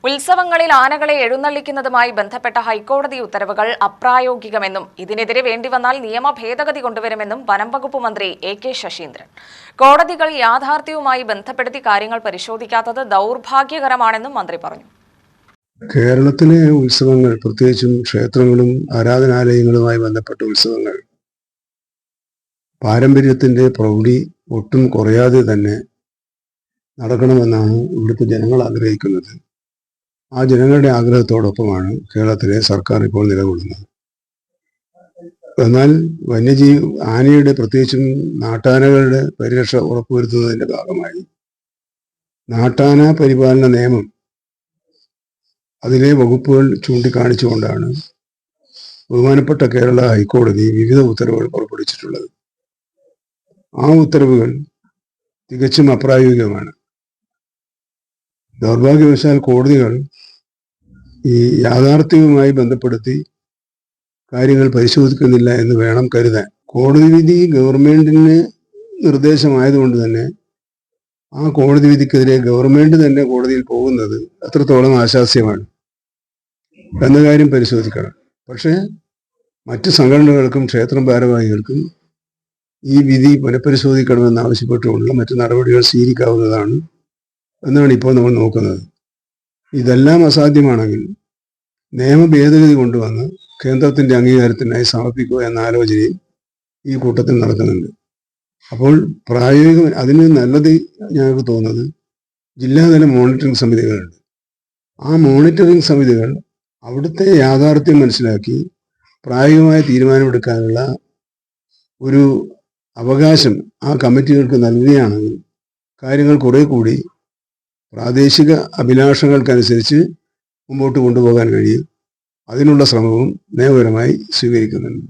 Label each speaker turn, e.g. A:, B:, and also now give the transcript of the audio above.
A: ഉത്സവങ്ങളിൽ ആനകളെ എഴുന്നള്ളിക്കുന്നതുമായി ബന്ധപ്പെട്ട ഹൈക്കോടതി ഉത്തരവുകൾ അപ്രായോഗികമെന്നും ഇതിനെതിരെ വേണ്ടിവന്നാൽ നിയമ ഭേദഗതി കൊണ്ടുവരുമെന്നും വനം വകുപ്പ് മന്ത്രി എ.കെ. ശശീന്ദ്രൻ. കോടതികൾ യാഥാർത്ഥ്യവുമായി ബന്ധപ്പെടുത്തി കാര്യങ്ങൾ പരിശോധിക്കാത്തത് ദൗർഭാഗ്യകരമാണെന്നും മന്ത്രി പറഞ്ഞു.
B: കേരളത്തിലെ ഉത്സവങ്ങൾ, പ്രത്യേകിച്ചും ക്ഷേത്രങ്ങളും ആരാധനാലയങ്ങളുമായി ബന്ധപ്പെട്ട ഉത്സവങ്ങൾ പാരമ്പര്യത്തിന്റെ പ്രൗഢി ഒട്ടും കുറയാതെ തന്നെ നടക്കണമെന്നാണ് ഇവിടുത്തെ ജനങ്ങൾ ആഗ്രഹിക്കുന്നത്. ആ ജനങ്ങളുടെ ആഗ്രഹത്തോടൊപ്പമാണ് കേരളത്തിലെ സർക്കാർ ഇപ്പോൾ നിലകൊള്ളുന്നത്. എന്നാൽ ആനയുടെ പ്രത്യേകിച്ചും നാട്ടാനകളുടെ പരിരക്ഷ ഉറപ്പുവരുത്തുന്നതിന്റെ ഭാഗമായി നാട്ടാന പരിപാലന നിയമം, അതിലെ വകുപ്പുകൾ ചൂണ്ടിക്കാണിച്ചുകൊണ്ടാണ് ബഹുമാനപ്പെട്ട കേരള ഹൈക്കോടതി വിവിധ ഉത്തരവുകൾ പുറപ്പെടുവിച്ചിട്ടുള്ളത്. ആ ഉത്തരവുകൾ തികച്ചും അപ്രായോഗികമാണ്. ദൗർഭാഗ്യവശാൽ കോടതികൾ ഈ യാഥാർത്ഥ്യവുമായി ബന്ധപ്പെടുത്തി കാര്യങ്ങൾ പരിശോധിക്കുന്നില്ല എന്ന് വേണം കരുതാൻ. കോടതി വിധി ഗവൺമെന്റിന് നിർദ്ദേശമായതുകൊണ്ട് തന്നെ ആ കോടതി വിധിക്കെതിരെ ഗവൺമെന്റ് തന്നെ കോടതിയിൽ പോകുന്നത് അത്രത്തോളം ആശാസ്യമാണ് എന്ന കാര്യം പരിശോധിക്കണം. പക്ഷേ മറ്റ് സംഘടനകൾക്കും ക്ഷേത്രം ഭാരവാഹികൾക്കും ഈ വിധി പുനഃപരിശോധിക്കണമെന്ന് ആവശ്യപ്പെട്ടുകൊണ്ടുള്ള മറ്റു നടപടികൾ സ്വീകരിക്കാവുന്നതാണ് എന്നാണ് ഇപ്പോൾ നമ്മൾ നോക്കുന്നത്. ഇതെല്ലാം അസാധ്യമാണെങ്കിൽ നിയമ ഭേദഗതി കൊണ്ടുവന്ന് കേന്ദ്രത്തിന്റെ അംഗീകാരത്തിനായി സമർപ്പിക്കുക എന്ന ആലോചനയും ഈ കൂട്ടത്തിൽ നടക്കുന്നുണ്ട്. അപ്പോൾ അതിന് നല്ലത് ഞങ്ങൾക്ക് തോന്നുന്നത് ജില്ലാതല മോണിറ്ററിംഗ് സമിതികളുണ്ട്. ആ മോണിറ്ററിംഗ് സമിതികൾ അവിടുത്തെ യാഥാർത്ഥ്യം മനസ്സിലാക്കി പ്രായോഗികമായ തീരുമാനമെടുക്കാനുള്ള ഒരു അവകാശം ആ കമ്മിറ്റികൾക്ക് നൽകുകയാണെങ്കിൽ കാര്യങ്ങൾ കുറെ കൂടി പ്രാദേശിക അഭിലാഷങ്ങൾക്കനുസരിച്ച് മുമ്പോട്ട് കൊണ്ടുപോകാൻ കഴിയും. അതിനുള്ള ശ്രമവും നിയമപരമായി സ്വീകരിക്കുന്നുണ്ട്.